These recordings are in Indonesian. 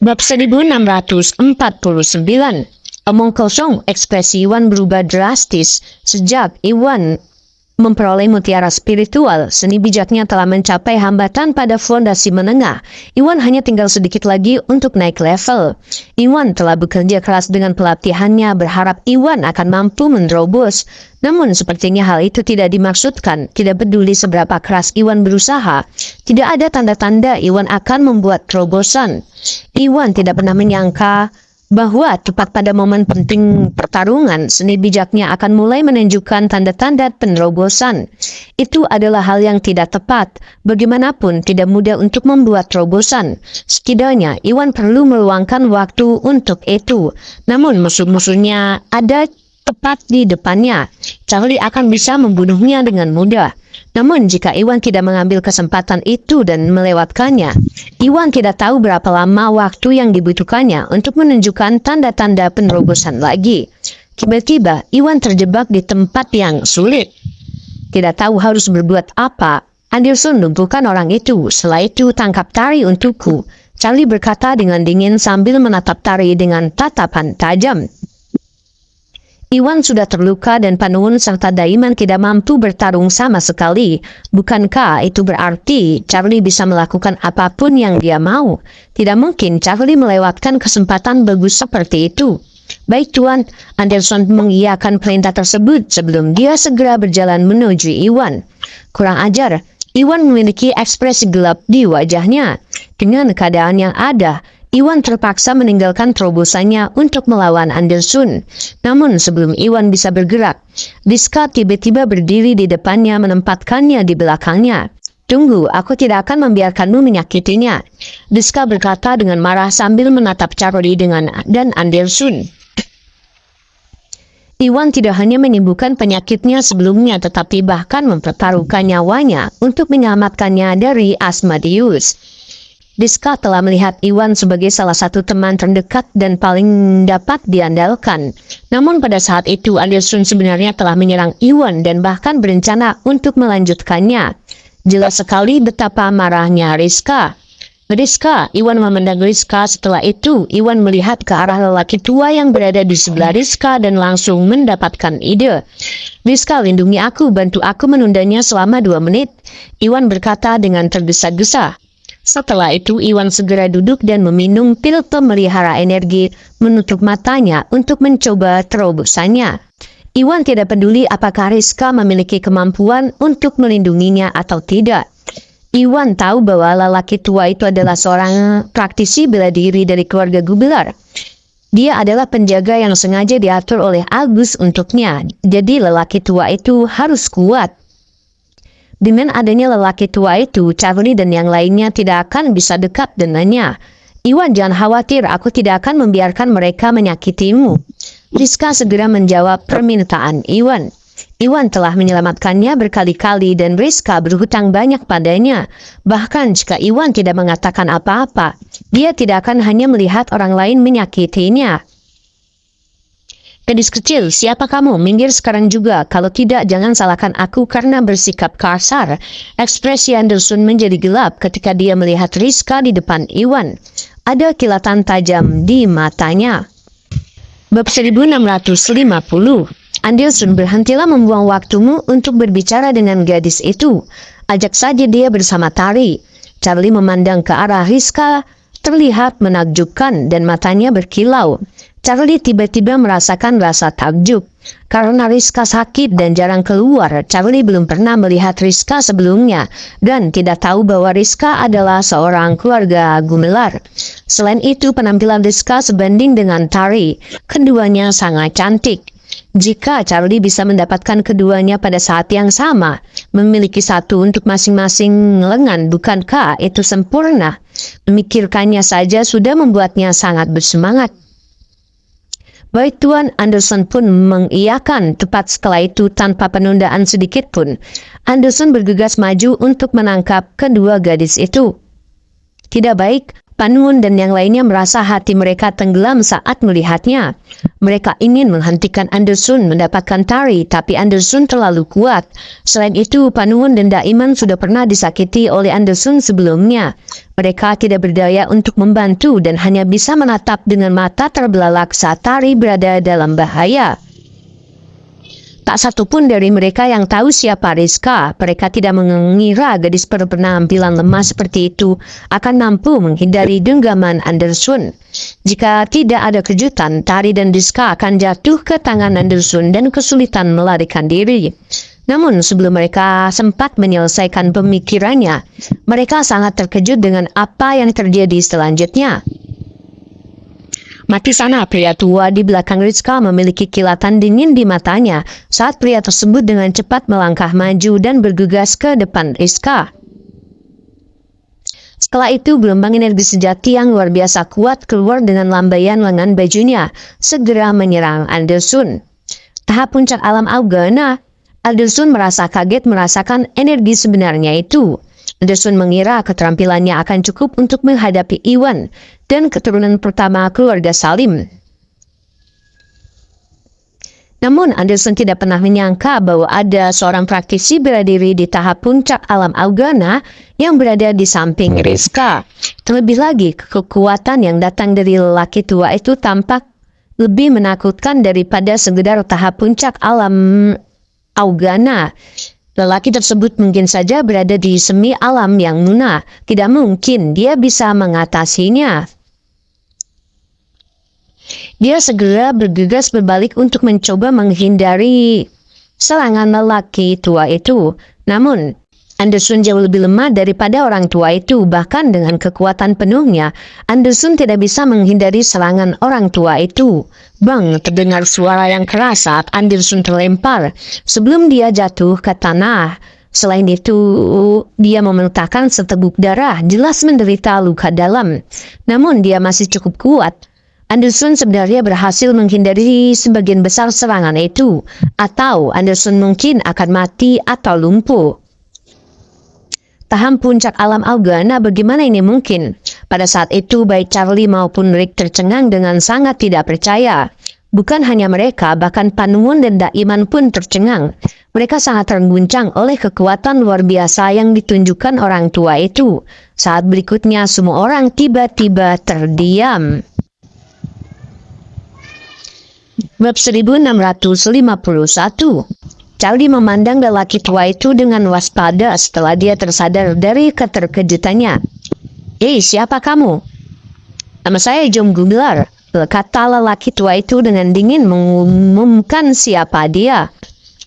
Bab 1649. Omong kosong, ekspresi Iwan berubah drastis sejak Iwan memperoleh mutiara spiritual. Seni bijaknya telah mencapai hambatan pada fondasi menengah. Iwan hanya tinggal sedikit lagi untuk naik level. Iwan telah bekerja keras dengan pelatihannya, berharap Iwan akan mampu menerobos. Namun sepertinya hal itu tidak dimaksudkan. Tidak peduli seberapa keras Iwan berusaha, tidak ada tanda-tanda Iwan akan membuat terobosan. Iwan tidak pernah menyangka bahwa tepat pada momen penting pertarungan, seni bijaknya akan mulai menunjukkan tanda-tanda penerobosan. Itu adalah hal yang tidak tepat. Bagaimanapun tidak mudah untuk membuat terobosan. Setidaknya Iwan perlu meluangkan waktu untuk itu. Namun musuh-musuhnya ada tepat di depannya. Charlie akan bisa membunuhnya dengan mudah. Namun jika Iwan tidak mengambil kesempatan itu dan melewatkannya, Iwan tidak tahu berapa lama waktu yang dibutuhkannya untuk menunjukkan tanda-tanda penerobosan lagi. Tiba-tiba Iwan terjebak di tempat yang sulit. Tidak tahu harus berbuat apa. Anderson lumpuhkan orang itu. Setelah itu tangkap Tari untukku. Charlie berkata dengan dingin sambil menatap Tari dengan tatapan tajam. Iwan sudah terluka dan Panun serta Daiman tidak mampu bertarung sama sekali. Bukankah itu berarti Charlie bisa melakukan apapun yang dia mau? Tidak mungkin Charlie melewatkan kesempatan bagus seperti itu. Baik Tuan, Anderson mengiyakan perintah tersebut sebelum dia segera berjalan menuju Iwan. Kurang ajar, Iwan memiliki ekspresi gelap di wajahnya. Dengan keadaan yang ada, Iwan terpaksa meninggalkan terobosannya untuk melawan Anderson. Namun sebelum Iwan bisa bergerak, Rizka tiba-tiba berdiri di depannya menempatkannya di belakangnya. Tunggu, aku tidak akan membiarkanmu menyakitinya. Rizka berkata dengan marah sambil menatap Charlie dan Anderson. Iwan tidak hanya menyembuhkan penyakitnya sebelumnya, tetapi bahkan mempertaruhkan nyawanya untuk menyelamatkannya dari Asmodeus. Rizka telah melihat Iwan sebagai salah satu teman terdekat dan paling dapat diandalkan. Namun pada saat itu Anderson sebenarnya telah menyerang Iwan dan bahkan berencana untuk melanjutkannya. Jelas sekali betapa marahnya Rizka. Rizka, Iwan memandang Rizka. Setelah itu Iwan melihat ke arah lelaki tua yang berada di sebelah Rizka dan langsung mendapatkan ide. Rizka, lindungi aku, bantu aku menundanya selama 2 menit. Iwan berkata dengan tergesa-gesa. Setelah itu Iwan segera duduk dan meminum pil pemelihara energi, menutup matanya untuk mencoba terobosannya. Iwan tidak peduli apakah Rizka memiliki kemampuan untuk melindunginya atau tidak. Iwan tahu bahwa lelaki tua itu adalah seorang praktisi bela diri dari keluarga Gubelar. Dia adalah penjaga yang sengaja diatur oleh Agus untuknya, jadi lelaki tua itu harus kuat. Dengan adanya lelaki tua itu, Charlie dan yang lainnya tidak akan bisa dekat dengannya. Iwan, jangan khawatir, aku tidak akan membiarkan mereka menyakitimu. Rizka segera menjawab permintaan Iwan. Iwan telah menyelamatkannya berkali-kali dan Rizka berhutang banyak padanya. Bahkan jika Iwan tidak mengatakan apa-apa, dia tidak akan hanya melihat orang lain menyakitinya. Gadis kecil, siapa kamu? Minggir sekarang juga. Kalau tidak, jangan salahkan aku karena bersikap kasar. Ekspresi Anderson menjadi gelap ketika dia melihat Rizka di depan Iwan. Ada kilatan tajam di matanya. Bab 1650. Anderson, berhentilah membuang waktumu untuk berbicara dengan gadis itu. Ajak saja dia bersama Tari. Charlie memandang ke arah Rizka, terlihat menakjubkan dan matanya berkilau. Charlie tiba-tiba merasakan rasa takjub. Karena Rizka sakit dan jarang keluar, Charlie belum pernah melihat Rizka sebelumnya dan tidak tahu bahwa Rizka adalah seorang keluarga Gumelar. Selain itu, penampilan Rizka sebanding dengan Tari. Keduanya sangat cantik. Jika Charlie bisa mendapatkan keduanya pada saat yang sama, memiliki satu untuk masing-masing lengan, bukankah itu sempurna? Memikirkannya saja sudah membuatnya sangat bersemangat. Baik Tuan, Anderson pun mengiyakan. Tepat setelah itu tanpa penundaan sedikit pun, Anderson bergegas maju untuk menangkap kedua gadis itu. Tidak baik, Panun dan yang lainnya merasa hati mereka tenggelam saat melihatnya. Mereka ingin menghentikan Andersun mendapatkan Tari, tapi Andersun terlalu kuat. Selain itu, Panun dan Daiman sudah pernah disakiti oleh Andersun sebelumnya. Mereka tidak berdaya untuk membantu dan hanya bisa menatap dengan mata terbelalak saat Tari berada dalam bahaya. Tak satu pun dari mereka yang tahu siapa Rizka. Mereka tidak mengira gadis berpenampilan lemah seperti itu akan mampu menghindari genggaman Andersun. Jika tidak ada kejutan, Tari dan Rizka akan jatuh ke tangan Andersun dan kesulitan melarikan diri. Namun sebelum mereka sempat menyelesaikan pemikirannya, mereka sangat terkejut dengan apa yang terjadi selanjutnya. Mati sana, pria tua di belakang Rizka memiliki kilatan dingin di matanya saat pria tersebut dengan cepat melangkah maju dan bergegas ke depan Rizka. Setelah itu, gelombang energi sejati yang luar biasa kuat keluar dengan lambaian lengan bajunya, segera menyerang Andersun. Tahap puncak alam Augana, Andersun merasa kaget merasakan energi sebenarnya itu. Andersun mengira keterampilannya akan cukup untuk menghadapi Iwan dan keturunan pertama keluarga Salim. Namun Andersun tidak pernah menyangka bahwa ada seorang praktisi bela diri di tahap puncak alam Augana yang berada di samping Rizka. Terlebih lagi, kekuatan yang datang dari lelaki tua itu tampak lebih menakutkan daripada sekedar tahap puncak alam Augana. Lelaki tersebut mungkin saja berada di semi alam yang lunak. Tidak mungkin dia bisa mengatasinya. Dia segera bergegas berbalik untuk mencoba menghindari serangan lelaki tua itu. Namun, Andersun jauh lebih lemah daripada orang tua itu. Bahkan dengan kekuatan penuhnya, Andersun tidak bisa menghindari serangan orang tua itu. Bang, terdengar suara yang keras saat Andersun terlempar sebelum dia jatuh ke tanah. Selain itu, dia memuntahkan seteguk darah, jelas menderita luka dalam. Namun dia masih cukup kuat. Andersun sebenarnya berhasil menghindari sebagian besar serangan itu. Atau Andersun mungkin akan mati atau lumpuh. Tahap puncak alam Augana, bagaimana ini mungkin? Pada saat itu, baik Charlie maupun Rick tercengang dengan sangat tidak percaya. Bukan hanya mereka, bahkan Panun dan Daiman pun tercengang. Mereka sangat terguncang oleh kekuatan luar biasa yang ditunjukkan orang tua itu. Saat berikutnya, semua orang tiba-tiba terdiam. Bab 1651. Charlie memandang lelaki tua itu dengan waspada setelah dia tersadar dari keterkejutannya. "Hei, siapa kamu?" "Nama saya Jom Gumelar," kata lelaki tua itu dengan dingin mengumumkan siapa dia.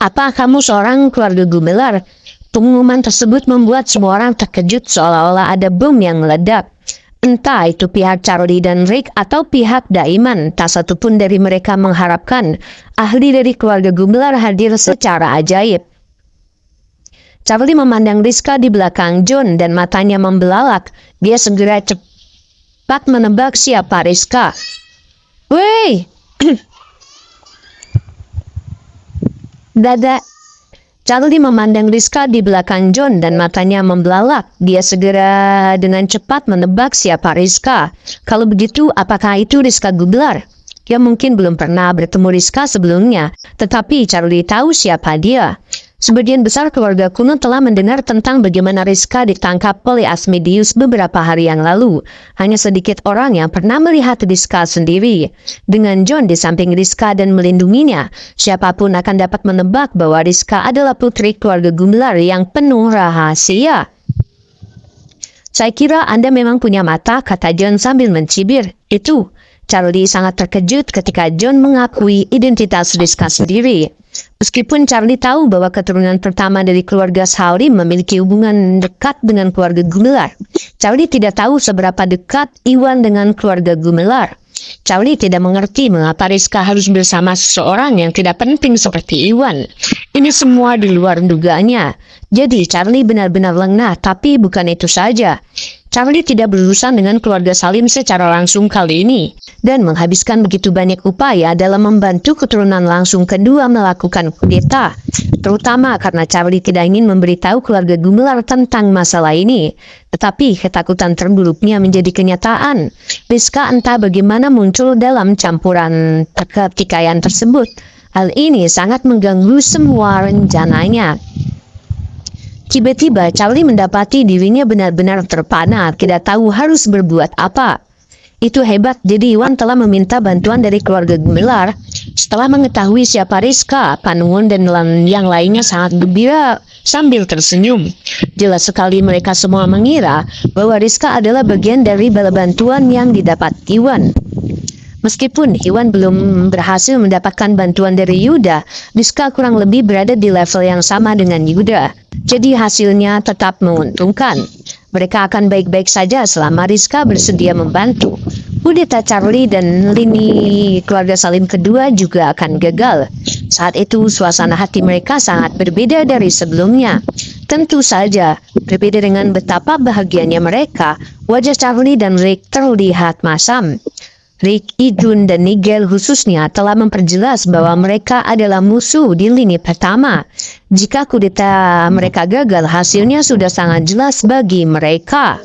"Apa kamu seorang keluarga Gumelar?" Pengumuman tersebut membuat semua orang terkejut seolah-olah ada bom yang meledak. Entah itu pihak Charlie dan Rick atau pihak Daiman, tak satu pun dari mereka mengharapkan ahli dari keluarga Gumelar hadir secara ajaib. Charlie memandang Rizka di belakang John dan matanya membelalak. Dia segera cepat menebak siapa Rizka. "Woi!" Dada. Charlie memandang Rizka di belakang John dan matanya membelalak. Dia segera dengan cepat menebak siapa Rizka. Kalau begitu, apakah itu Rizka Gumelar? Dia mungkin belum pernah bertemu Rizka sebelumnya, tetapi Charlie tahu siapa dia. Sebagian besar keluarga kuno telah mendengar tentang bagaimana Rizka ditangkap oleh Asmodeus beberapa hari yang lalu. Hanya sedikit orang yang pernah melihat Rizka sendiri. Dengan John di samping Rizka dan melindunginya, siapapun akan dapat menebak bahwa Rizka adalah putri keluarga Gumelar yang penuh rahasia. "Saya kira Anda memang punya mata," kata John sambil mencibir. "Itu." Charlie sangat terkejut ketika John mengakui identitas Rizka sendiri. Meskipun Charlie tahu bahwa keturunan pertama dari keluarga Salim memiliki hubungan dekat dengan keluarga Gumelar, Charlie tidak tahu seberapa dekat Iwan dengan keluarga Gumelar. Charlie tidak mengerti mengapa Rizka harus bersama seseorang yang tidak penting seperti Iwan. Ini semua di luar dugaannya. Jadi Charlie benar-benar lengah, tapi bukan itu saja. Charlie tidak berurusan dengan keluarga Salim secara langsung kali ini dan menghabiskan begitu banyak upaya dalam membantu keturunan langsung kedua melakukan kudeta, terutama karena Charlie tidak ingin memberitahu keluarga Gumelar tentang masalah ini. Tetapi ketakutan terburuknya menjadi kenyataan. Rizka entah bagaimana muncul dalam campuran pertikaian tersebut. Hal ini sangat mengganggu semua rencananya. Tiba-tiba Charlie mendapati dirinya benar-benar terpana, tidak tahu harus berbuat apa. Itu hebat, jadi Iwan telah meminta bantuan dari keluarga Gumelar. Setelah mengetahui siapa Rizka, Panungun dan yang lainnya sangat gembira sambil tersenyum. Jelas sekali mereka semua mengira bahwa Rizka adalah bagian dari bala bantuan yang didapat Iwan. Meskipun Iwan belum berhasil mendapatkan bantuan dari Yuda, Rizka kurang lebih berada di level yang sama dengan Yuda. Jadi hasilnya tetap menguntungkan. Mereka akan baik-baik saja selama Rizka bersedia membantu. Kudeta Charlie dan lini keluarga Salim kedua juga akan gagal. Saat itu suasana hati mereka sangat berbeda dari sebelumnya. Tentu saja, berbeda dengan betapa bahagianya mereka, wajah Charlie dan Rick terlihat masam. Rick, Ijun, dan Nigel khususnya telah memperjelas bahwa mereka adalah musuh di lini pertama. Jika kudeta mereka gagal, hasilnya sudah sangat jelas bagi mereka.